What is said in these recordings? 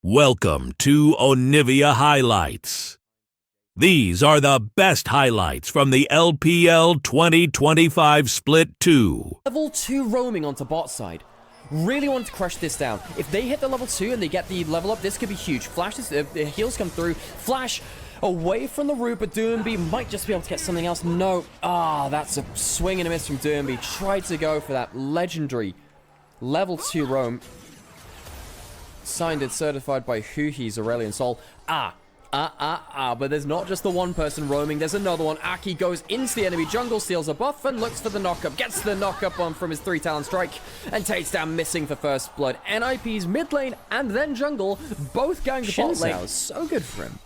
Welcome to Onivia Highlights. These are the best highlights from the LPL 2025 Split 2. Level 2 roaming onto bot side. Really want to crush this down. If they hit the level 2 and they get the level up, this could be huge. Flash, the heals come through. Flash away from the root, but Doomby might just be able to get something else. No. That's a swing and a miss from Doomby. Tried to go for that legendary level 2 roam. Signed and certified by Huhi's Aurelion Sol. But there's not just the one person roaming, there's another one. Aki goes into the enemy jungle, steals a buff, and looks for the knockup. Gets the knockup on from his 3 talent strike, and takes down missing for first blood. NIP's mid lane and then jungle, both going to bot lane. So good for him.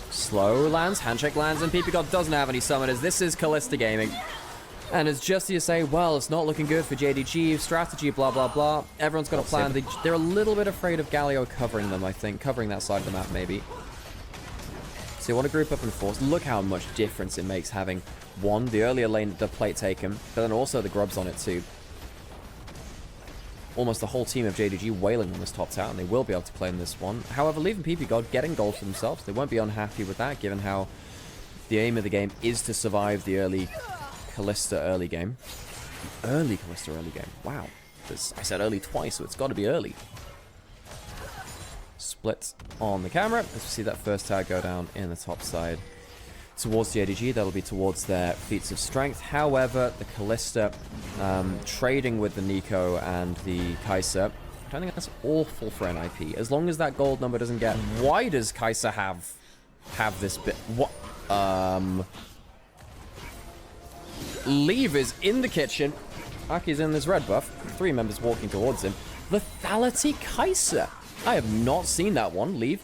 Slow lands, handshake lands, and PPGod doesn't have any summoners. This is Kalista Gaming. And it's just you say, well, it's not looking good for JDG, strategy, blah, blah, blah. Everyone's got a plan. They're a little bit afraid of Galio covering them, I think. Covering that side of the map, maybe. So you want to group up and force. Look how much difference it makes having, one, the earlier lane, the plate taken, but then also the grubs on it, too. Almost the whole team of JDG wailing on this top tower, and they will be able to play in this one. However, leaving PPGod getting gold for themselves, they won't be unhappy with that, given how the aim of the game is to survive the early Kalista early game. Early Kalista early game. Wow. I said early twice, so it's got to be early. Split on the camera. As we see that first tower go down in the top side. Towards the JDG, that'll be towards their feats of strength. However, the Kalista trading with the Nico and the Kai'Sa, I don't think that's awful for NIP. As long as that gold number doesn't get... Why does Kai'Sa have this bit? What? Leave is in the kitchen. Aki's in this red buff. 3 members walking towards him. Lethality Kai'Sa. I have not seen that one. Leave.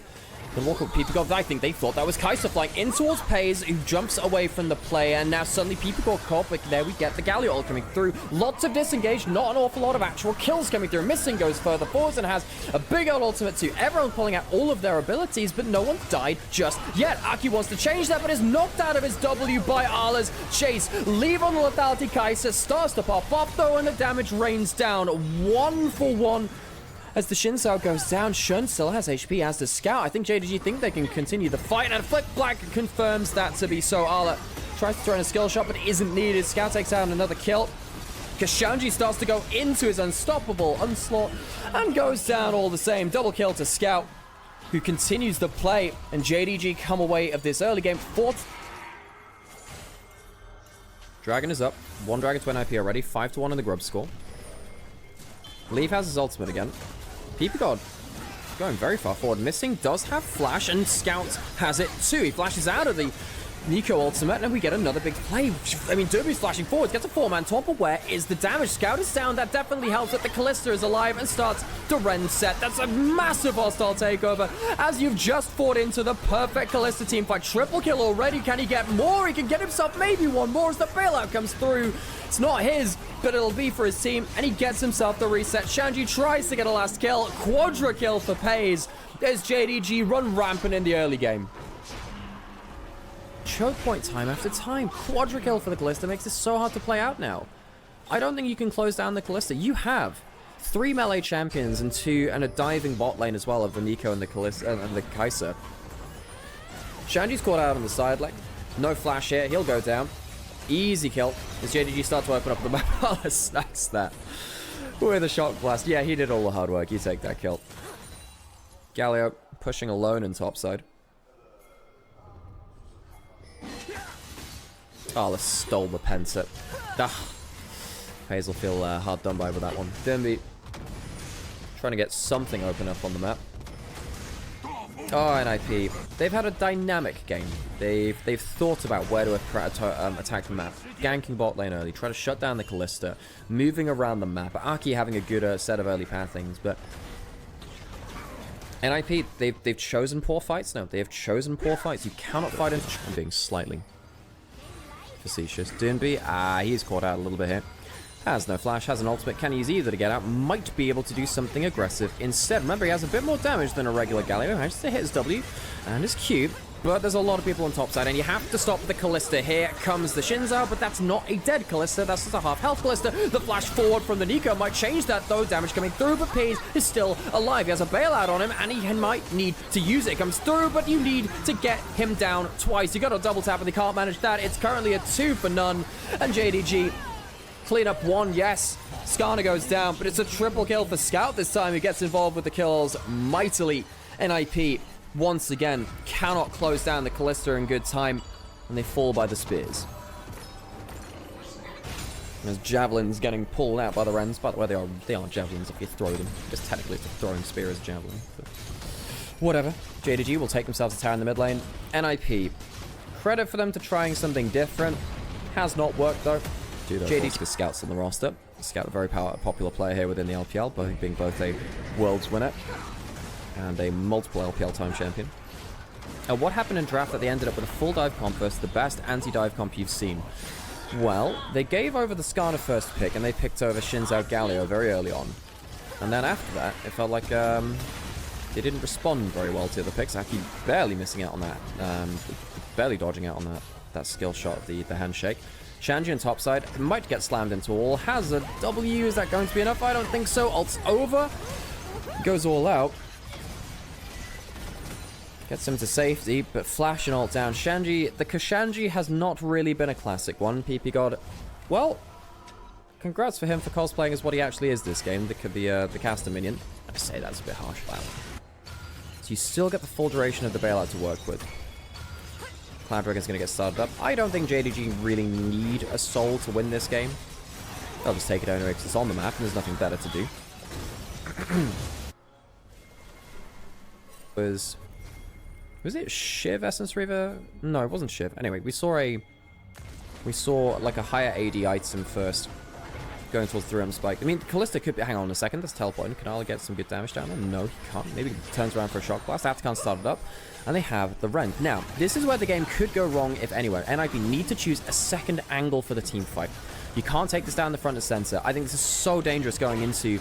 The walk up PPGod. I think they thought that was Kai'Sa flying in towards Pays, who jumps away from the player, and now suddenly PPGod caught, but there we get the Galio ult coming through. Lots of disengage, not an awful lot of actual kills coming through. Missing goes further forwards and has a big old ultimate too. Everyone pulling out all of their abilities, but no one died just yet. Aki wants to change that, but is knocked out of his W by Arla's chase. Leave on the lethality Kai'Sa, starts to pop up though, and the damage rains down 1 for 1. As the Shin Sao goes down, Shun still has HP, as does Scout. I think JDG think they can continue the fight, and Flick Black confirms that to be so. Arla tries to throw in a skill shot, but isn't needed. Scout takes out another kill. Kashanji starts to go into his unstoppable onslaught, and goes down all the same. Double kill to Scout, who continues the play, and JDG come away of this early game. Dragon is up. 1 Dragon to NIP already. 5-1 in the grub score. Leave has his ultimate again. PPGod going very far forward. Missing does have flash, and Scout has it too. He flashes out of the Nico ultimate, and we get another big play. I mean, Derby's flashing forward, gets a 4-man top, but where is the damage? Scout is down. That definitely helps that the Kalista is alive and starts to Ren set. That's a massive hostile takeover, as you've just fought into the perfect Kalista team fight. Triple kill already. Can he get more? He can get himself maybe one more as the bailout comes through. It's not his, but it'll be for his team, and he gets himself the reset. Shanji tries to get a last kill. Quadra kill for Pays. There's JDG run rampant in the early game. Choke point time after time. Quadra kill for the Kalista makes this so hard to play out now. I don't think you can close down the Kalista. You have 3 melee champions and a diving bot lane as well of the Nico and the Kalista and the Kai'Sa. Shanji's caught out on the side lane. No flash here. He'll go down. Easy kill. As JDG starts to open up the map. Arla snacks that with a shock blast. Yeah, he did all the hard work. You take that kill. Galio pushing alone in topside. Arla stole the Penta. Pays will feel hard done by with that one. Derby trying to get something open up on the map. Oh, NIP. They've had a dynamic game. They've thought about where to attack the map. Ganking bot lane early, try to shut down the Kalista, moving around the map. Aki having a good set of early pathings, but NIP, they've chosen poor fights now. They have chosen poor fights. You cannot fight into... I'm being slightly facetious. Doomby, he's caught out a little bit here. Has no flash, has an ultimate, can use either to get out. Might be able to do something aggressive instead. Remember, he has a bit more damage than a regular Galio. Manages to hit his W and his Q. but there's a lot of people on top side, and you have to stop the Kalista. Here comes the Shinzao, but that's not a dead Kalista. That's just a half-health Kalista. The flash forward from the Nico might change that, though. Damage coming through, but Paze is still alive. He has a bailout on him, and he might need to use it. It comes through, but you need to get him down twice. You got a double tap, and they can't manage that. It's currently a 2 for none, and JDG clean up 1, yes. Skarner goes down, but it's a triple kill for Scout this time. He gets involved with the kills mightily. NIP, once again, cannot close down the Kalista in good time, and they fall by the spears. As Javelins getting pulled out by the Rens. By the way, they are Javelins if you throw them. Just technically it's a throwing spear as Javelin. But whatever. JDG will take themselves a tower in the mid lane. NIP, credit for them to trying something different. Has not worked though. JDG because Scout's on the roster. Scout, a very popular player here within the LPL, being both a Worlds winner and a multiple LPL time champion. What happened in draft that they ended up with a full dive comp versus the best anti-dive comp you've seen? Well, they gave over the Skarner first pick, and they picked over Shinzao Galio very early on. And then after that, it felt like they didn't respond very well to the picks. Aki barely missing out on that, barely dodging out on that skill shot, the handshake. Shanji on topside might get slammed into a wall. Has a W. Is that going to be enough? I don't think so. Ult's over. Goes all out. Gets him to safety, but flash and ult down. Shanji, the Kashanji has not really been a classic one. PP God, well, congrats for him for cosplaying as what he actually is this game. The caster minion. I say that's a bit harsh. Wow. So you still get the full duration of the bailout to work with. Cloud Dragon's going to get started up. I don't think JDG really need a soul to win this game. They'll just take it anyway because it's on the map and there's nothing better to do. Was it Shiv Essence Reaver? No, it wasn't Shiv. Anyway, we saw like a higher AD item first going towards the 3M spike. I mean, Kalista could be... Hang on a second. That's teleporting. Can I get some good damage down there? No, he can't. Maybe he turns around for a shock blast. Aftercan started up. And they have the Rend. Now, this is where the game could go wrong if anywhere. NIP need to choose a second angle for the team fight. You can't take this down the front and center. I think this is so dangerous going into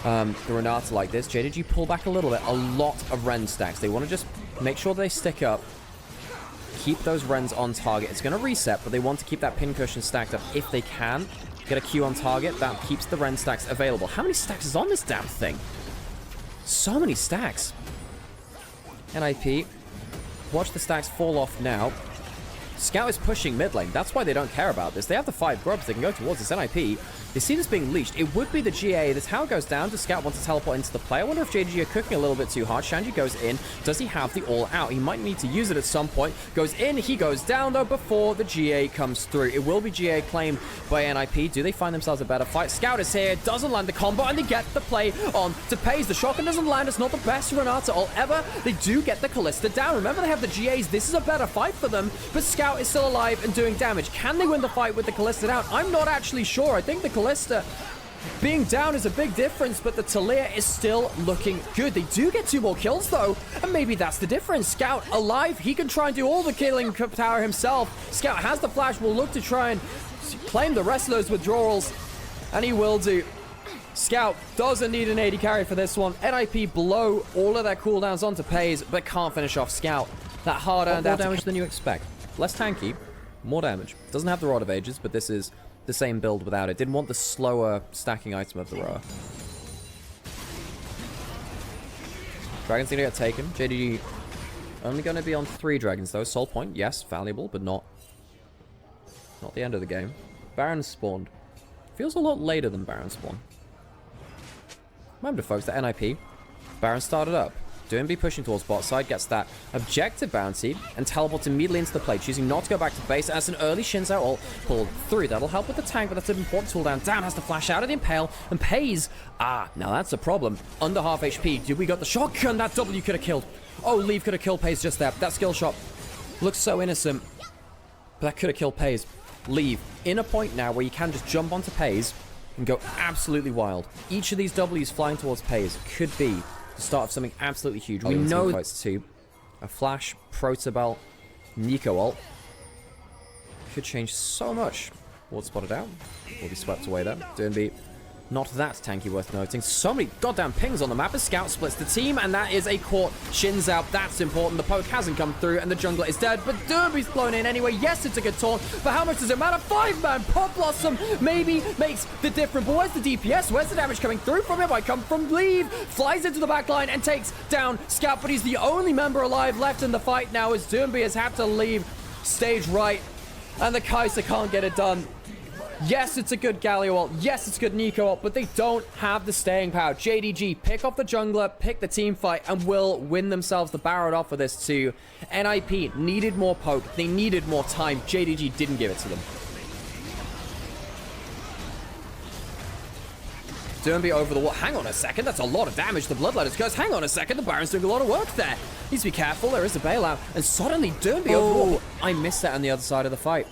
the Renata like this. JDG pull back a little bit. A lot of Rend stacks. They want to just make sure they stick up. Keep those Rens on target. It's going to reset, but they want to keep that pin cushion stacked up if they can. Get a Q on target. That keeps the Ren stacks available. How many stacks is on this damn thing? So many stacks. NIP. Watch the stacks fall off now. Scout is pushing mid lane. That's why they don't care about this. They have the 5 grubs. They can go towards this NIP. They see this being leashed. It would be the GA. The tower goes down. Does Scout want to teleport into the play? I wonder if JDG are cooking a little bit too hard. Shanji goes in. Does he have the all out? He might need to use it at some point. Goes in. He goes down, though, before the GA comes through. It will be GA claimed by NIP. Do they find themselves a better fight? Scout is here. Doesn't land the combo, and they get the play on to Paze. The shotgun doesn't land. It's not the best Renata ult ever. They do get the Kalista down. Remember, they have the GAs. This is a better fight for them, but Scout is still alive and doing damage. Can they win the fight with the Kalista down? I'm not actually sure. I think the Kalista being down is a big difference, but the Talia is still looking good. They do get 2 more kills, though, and maybe that's the difference. Scout alive. He can try and do all the killing tower himself. Scout has the flash. Will look to try and claim the rest of those withdrawals, and he will do. Scout doesn't need an AD carry for this one. NIP blow all of their cooldowns onto Paze, but can't finish off Scout. That hard-earned more damage than you expect. Less tanky, more damage. Doesn't have the Rod of Ages, but this is the same build without it. Didn't want the slower stacking item of the rower. Dragon's gonna get taken. JDG only gonna be on 3 dragons though. Soul point, yes, valuable, but not the end of the game. Baron spawned. Feels a lot later than Baron spawn. Remember folks, that NIP. Baron started up. Doinby pushing towards bot side, gets that objective bounty, and teleports immediately into the play, choosing not to go back to base as an early Shinzao ult pulled through. That'll help with the tank, but that's an important tool down. Down has to flash out of the Impale, and Paze. Now that's a problem. Under half HP. Did we got the shotgun? That W could have killed. Oh, Leave could have killed Paze just there. That skill shot looks so innocent, but that could have killed Paze. Leave. In a point now where you can just jump onto Paze and go absolutely wild. Each of these Ws flying towards Paze could be the start of something absolutely huge. We know fights too. A flash, Protobelt, Nico ult could change so much. Ward spotted out. Will be swept away there. Doinby Not that tanky worth noting. So many goddamn pings on the map as Scout splits the team, and that is a court. Shin's out. That's important. The poke hasn't come through, and the jungler is dead, but Derby's blown in anyway. Yes, it's a good taunt, but how much does it matter? 5-man Pop Blossom maybe makes the difference, but where's the DPS? Where's the damage coming through from him? I come from Leave. Flies into the backline and takes down Scout, but he's the only member alive left in the fight now as Derby has had to leave stage right, and the Kai'Sa can't get it done. Yes, it's a good Galio ult. Yes, it's a good Nico ult, but they don't have the staying power. JDG pick off the jungler, pick the team fight, and will win themselves the Barrett off of this too. NIP needed more poke. They needed more time. JDG didn't give it to them. Derby over the wall. Hang on a second. That's a lot of damage. The Bloodletters goes. Hang on a second. The Baron's doing a lot of work there. Needs to be careful. There is a bailout. And suddenly Derby over the wall. I missed that on the other side of the fight.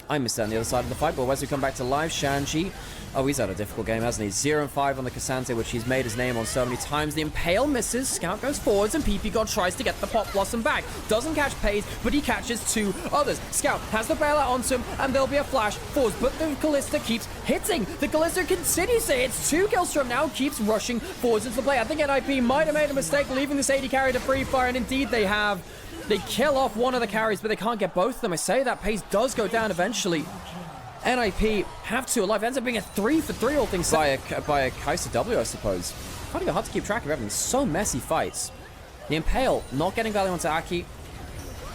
But as we come back to live, Shanji, oh, he's had a difficult game, hasn't he? 0-5 on the Cassante, which he's made his name on so many times. The Impale misses, Scout goes forwards, and PP God tries to get the Pop Blossom back. Doesn't catch Pays, but he catches 2 others. Scout has the bailout onto him, and there'll be a flash forwards, but the Kalista keeps hitting. The Kalista continues to hit. 2 kills from now, keeps rushing forwards into the play. I think NIP might have made a mistake leaving this AD carry to free fire, and indeed they have. They kill off one of the carries, but they can't get both of them. I say that Pace does go down eventually. NIP have 2 alive. Ends up being a 3-for-3 all things by a Kai'Sa W, I suppose. Kind of hard to keep track of everything. So messy fights. The Impale not getting value onto Aki.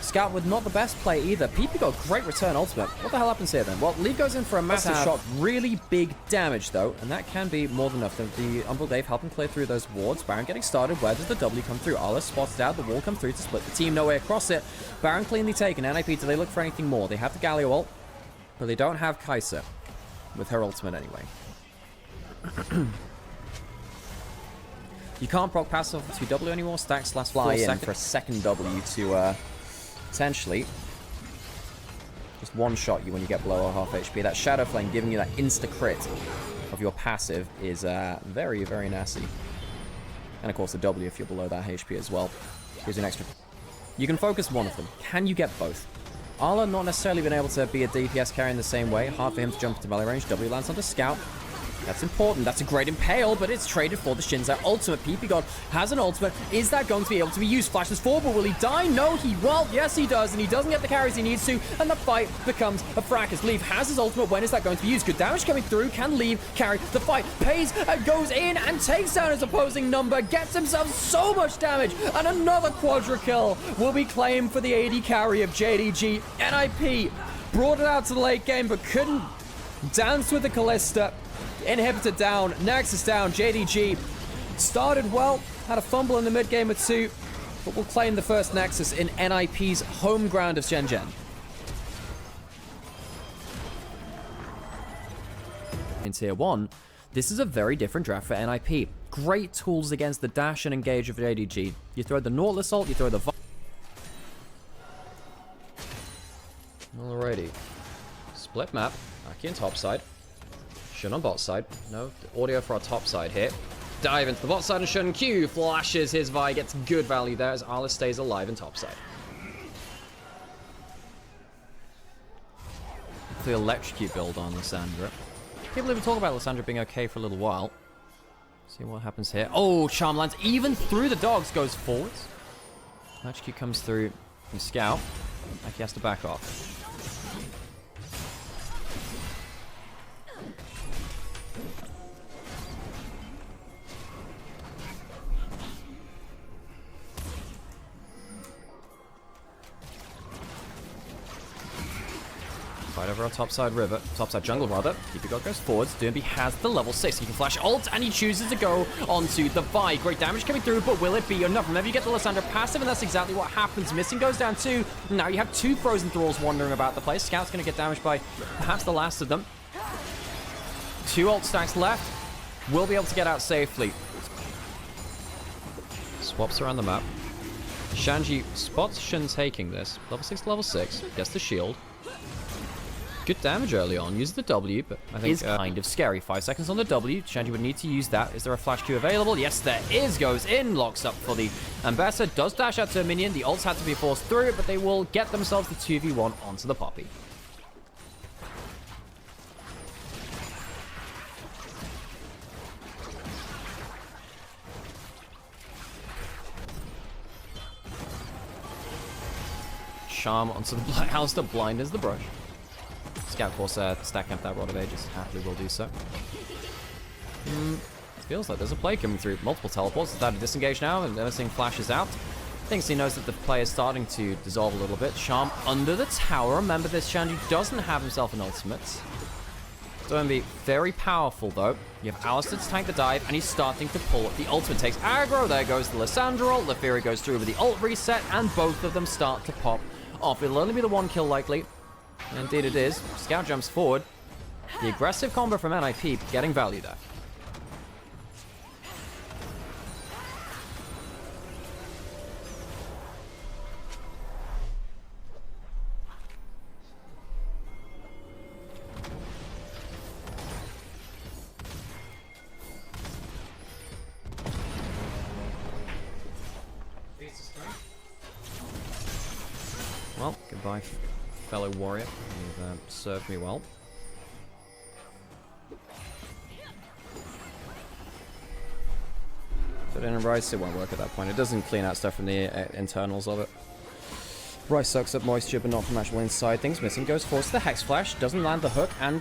Scout with not the best play either. PP got great return ultimate. What the hell happens here then? Well, Leaf goes in for a massive shot. Really big damage though, and that can be more than enough. The Umbral Dave helping clear through those wards. Baron getting started. Where does the W come through? Arla spots out. The wall come through to split the team. No way across it. Baron cleanly taken. NIP, do they look for anything more? They have the Galio ult, but they don't have Kai'Sa with her ultimate anyway. You can't proc pass off 2W anymore. Stacks last 4 seconds for a second W to potentially just one-shot you when you get below half HP. That Shadow Flame giving you that insta-crit of your passive is very, very nasty. And of course the W if you're below that HP as well. Gives you an extra. You can focus one of them. Can you get both? Arla not necessarily been able to be a DPS carry in the same way. Hard for him to jump into melee range. W lands onto Scout. That's important. That's a great Impale, but it's traded for the Shinzo ultimate. PP God has an ultimate. Is that going to be able to be used? Flashes forward, but will he die? No, he won't. Yes, he does, and he doesn't get the carries he needs to, and the fight becomes a fracas. Leave has his ultimate. When is that going to be used? Good damage coming through. Can Leave carry the fight? Pays and goes in and takes down his opposing number. Gets himself so much damage, and another quadra kill will be claimed for the AD carry of JDG. NIP brought it out to the late game, but couldn't dance with the Kalista. Inhibitor down, Nexus down, JDG started well, had a fumble in the mid game or 2, but will claim the first Nexus in NIP's home ground of Shenzhen. In Tier 1, this is a very different draft for NIP. Great tools against the dash and engage of JDG. You throw the Nautilus ult, you throw the... Alrighty. Split map, Aki on top side. Shun on bot side. No audio for our top side here. Dive into the bot side and Shun Q flashes his Vi, gets good value there as Arla stays alive in top side. The electrocute build on Lissandra. People even talk about Lissandra being okay for a little while. See what happens here. Oh, Charm lands even through the dogs, goes forwards. Electrocute comes through from Scout. Like he has to back off. Fight over our topside river, topside jungle rather. PP God goes forwards. Derby has the level 6. He can flash ult and he chooses to go onto the Vi. Great damage coming through, but will it be enough? Remember, you get the Lissandra passive, and that's exactly what happens. Missing goes down 2. Now you have 2 frozen thralls wandering about the place. Scout's going to get damaged by perhaps the last of them. 2 ult stacks left. Will be able to get out safely. Swaps around the map. Shanji spots Shin taking this. Level 6 to level 6. Gets the shield. Good damage early on. Uses the W, but I think... is kind of scary. 5 seconds on the W. Shanji would need to use that. Is there a flash Q available? Yes, there is. Goes in. Locks up for the Ambassador. Does dash out to a minion. The ults had to be forced through it, but they will get themselves the 2v1 onto the Poppy. charm onto the Alistair blind as the brush. Scout, of course, stack up that Rod of Ages. Happily will do so. Feels like there's a play coming through. Multiple teleports. It's out of disengage now, and everything flashes out. Thinks he knows that the play is starting to dissolve a little bit. Charm under the tower. Remember, this Shanji doesn't have himself an ultimate. It's going to be very powerful, though. You have Alistair to tank the dive, and he's starting to pull up. The ultimate takes aggro. There goes the Lissandra ult. Lefiri goes through with the ult reset, and both of them start to pop off. It'll only be the one kill, likely. Indeed it is. Scout jumps forward. The aggressive combo from NIP getting value there. Well, goodbye, fellow warrior. You've served me well. But in a Rice, it won't work at that point. It doesn't clean out stuff from the internals of it. Rice soaks up moisture, but not from actual inside. Things missing. Goes forwards to the Hex Flash. Doesn't land the hook, and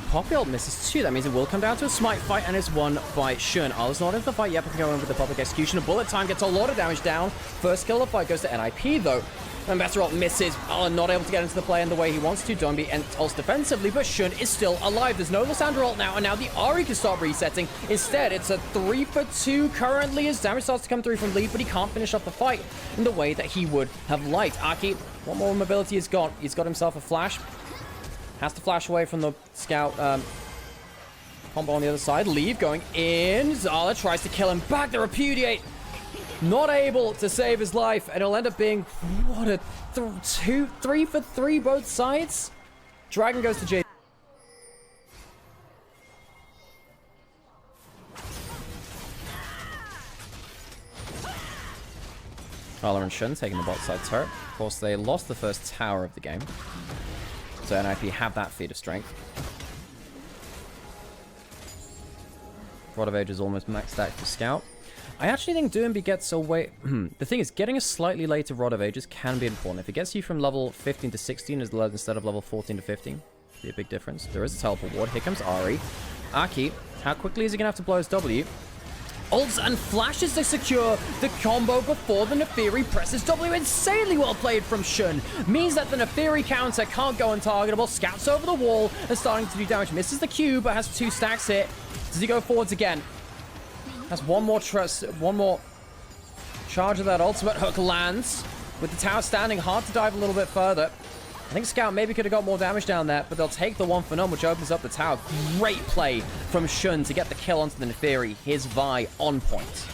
Poppy ult misses too. That means it will come down to a smite fight, and it's won by Shun. Arla's not into the fight yet, but can go in with the public execution. A bullet time gets a lot of damage down. First kill of the fight goes to NIP, though. And Better misses. Arla not able to get into the play in the way he wants to. Dombey ults defensively, but Shun is still alive. There's no Lissandra ult now, and now the Ahri can start resetting. Instead, it's a 3-for-2 currently as damage starts to come through from Lee, but he can't finish off the fight in the way that he would have liked. Aki, what more mobility he's got? He's got himself a flash. Has to flash away from the scout combo on the other side. Leave going in. Zala tries to kill him back. The Repudiate. Not able to save his life, and it'll end up being, what, a 3-for-3 both sides? Dragon goes to JDG. Arla and Shun taking the bot side turret. Of course, they lost the first tower of the game. So NIP have that feat of strength. Rod of Age is almost maxed out for Scout. I actually think Doomby gets away... The thing is, getting a slightly later Rod of Ages can be important. If it gets you from level 15 to 16 instead of level 14 to 15, it'd be a big difference. There is a teleport ward. Here comes Ahri. Aki, how quickly is he going to have to blow his W? Ults and flashes to secure the combo before the Nefiri presses W. Insanely well played from Shun. Means that the Nefiri counter can't go untargetable. Scouts over the wall and starting to do damage. Misses the Q, but has 2 stacks hit. Does he go forwards again? Has one more charge of that ultimate. Hook lands with the tower standing. Hard to dive a little bit further. I think Scout maybe could have got more damage down there, but they'll take the 1 for none, which opens up the tower. Great play from Shun to get the kill onto the Nefiri. His Vi on point.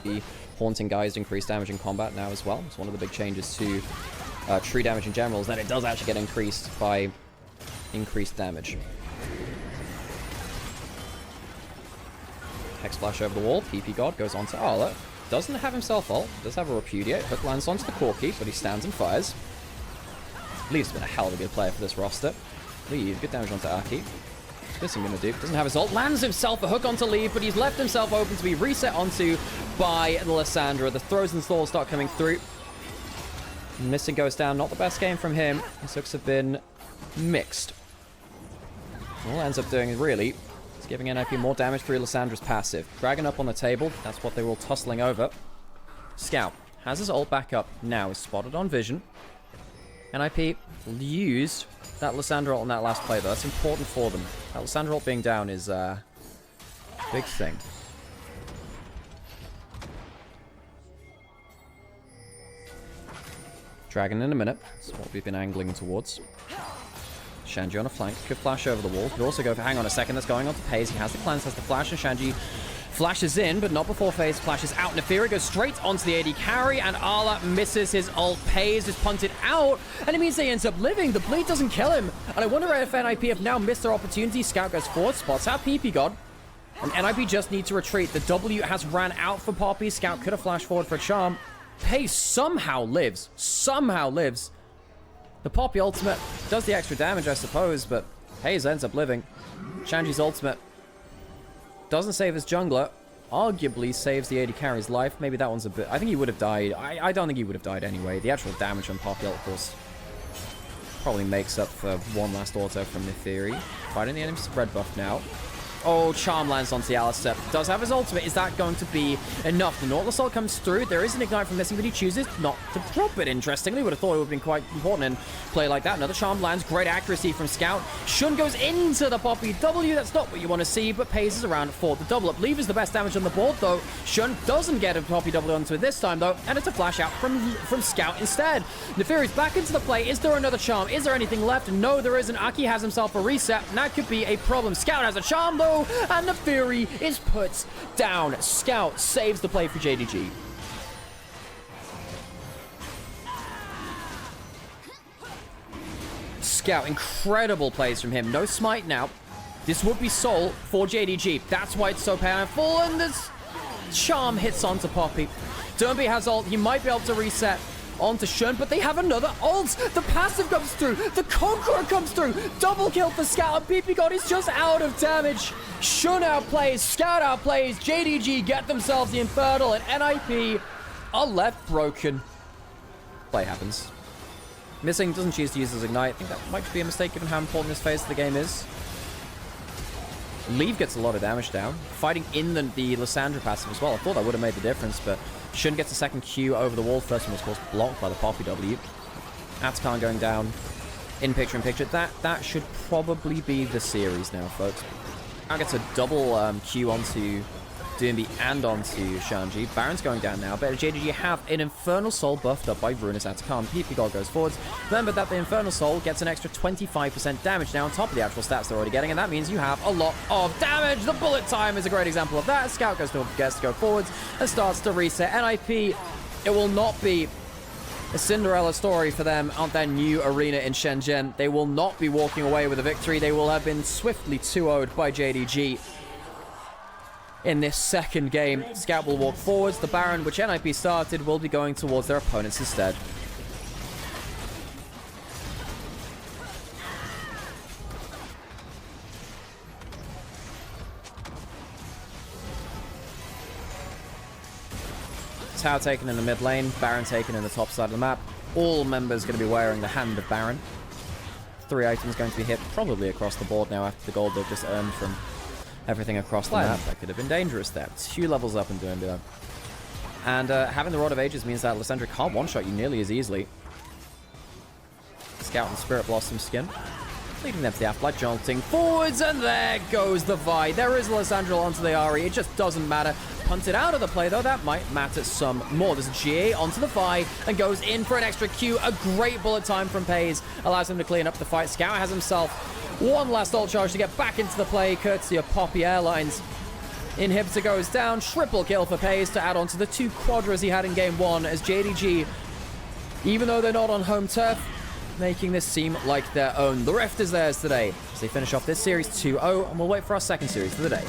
The Haunting Guise increased damage in combat now as well. It's one of the big changes to tree damage in general, is that it does actually get increased by increased damage. Hex Flash over the wall. PP God goes on to Arla. Doesn't have himself ult. Does have a Repudiate. Hook lands onto the Corki, but he stands and fires. Leave's been a hell of a good player for this roster. Leave, good damage onto Aki. What's this going to do? Doesn't have his ult. Lands himself a hook onto Leave, but he's left himself open to be reset onto by the Lissandra. The throws and stalls start coming through. Missing goes down. Not the best game from him. His hooks have been mixed. All ends up doing is really... giving NIP more damage through Lissandra's passive. Dragon up on the table. That's what they were all tussling over. Scout has his ult back up now. Is spotted on vision. NIP used that Lissandra ult in that last play, though. That's important for them. That Lissandra ult being down is a big thing. Dragon in a minute. That's what we've been angling towards. Shanji on a flank. Could flash over the wall. Could also go for hang on a second. That's going on to Paze. He has the cleanse, has the flash, and Shanji flashes in, but not before Phase flashes out. Nefiri goes straight onto the AD carry, and Arla misses his ult. Paze is punted out, and it means he ends up living. The bleed doesn't kill him, and I wonder if NIP have now missed their opportunity. Scout goes forward, spots out PP God, and NIP just need to retreat. The W has ran out for Poppy. Scout could have flashed forward for a charm. Paze somehow lives. Somehow lives. The Poppy ultimate does the extra damage, I suppose, but Hayes ends up living. Shanji's ultimate doesn't save his jungler. arguably saves the AD carry's life. Maybe that one's a bit... I think he would have died. I don't think he would have died anyway. The actual damage on Poppy, of course, probably makes up for one last auto from Neferi. Fighting the enemy's red buff now. Oh, Charm lands onto the Alistar. Does have his ultimate. Is that going to be enough? The Nautilus Assault comes through. There is an Ignite from Missing, but he chooses not to drop it, interestingly. Would have thought it would have been quite important in play like that. Another Charm lands. Great accuracy from Scout. Shun goes into the Poppy W. That's not what you want to see, but Pays is around for the double up. Leave is the best damage on the board, though. Shun doesn't get a Poppy W onto it this time, though, and it's a flash out from Scout instead. Neferi's back into the play. Is there another Charm? Is there anything left? No, there isn't. Aki has himself a reset, and that could be a problem. Scout has a Charm, though, and Neferi is put down. Scout saves the play for JDG. Scout, incredible plays from him. No smite now. This would be soul for JDG. That's why it's so powerful, and this Charm hits onto Poppy. Derby has ult. He might be able to reset onto Shun, but they have another ult. The passive comes through. The Conqueror comes through. Double kill for Scout, and PP God is just out of damage. Shun outplays, Scout outplays, JDG get themselves the Infernal, and NIP are left broken. Play happens. Missing doesn't choose to use his Ignite. I think that might be a mistake given how important this phase of the game is. Leave gets a lot of damage down. Fighting in the Lysandra passive as well. I thought that would have made the difference, but Shun gets a second Q over the wall. First one was, of course, blocked by the Poppy W. Atakan going down in picture. That should probably be the series now, folks. Now gets a double Q onto Doombi and onto Shanji. Baron's going down now, but JDG have an Infernal Soul buffed up by Ruinous Atakan. PP God goes forwards. Remember that the Infernal Soul gets an extra 25% damage now on top of the actual stats they're already getting, and that means you have a lot of damage. The bullet time is a great example of that. Scout gets to go forwards and starts to reset. NIP, it will not be a Cinderella story for them on their new arena in Shenzhen. They will not be walking away with a victory. They will have been swiftly 2-0'd by JDG. In this second game, Scout will walk forwards. The Baron, which NIP started, will be going towards their opponents instead. Tower taken in the mid lane, Baron taken in the top side of the map. All members going to be wearing the Hand of Baron. 3 items going to be hit probably across the board now after the gold they've just earned from everything across the map. That could have been dangerous there. 2 levels up in doing that. And having the Rod of Ages means that Lysandra can't one-shot you nearly as easily. Scout and Spirit Blossom skin. Leading them to the Afterlife, jolting forwards, and there goes the Vi. There is Lysandra onto the Ari. It just doesn't matter. Punted out of the play, though, that might matter some more. There's a GA onto the Vi and goes in for an extra Q. A great bullet time from Pays allows him to clean up the fight. Scout has himself one last ult charge to get back into the play, courtesy of Poppy Airlines. Inhibitor goes down. Triple kill for Pays to add on to the 2 quadras he had in game 1 as JDG, even though they're not on home turf, making this seem like their own. The Rift is theirs today as they finish off this series 2-0, and we'll wait for our second series of the day.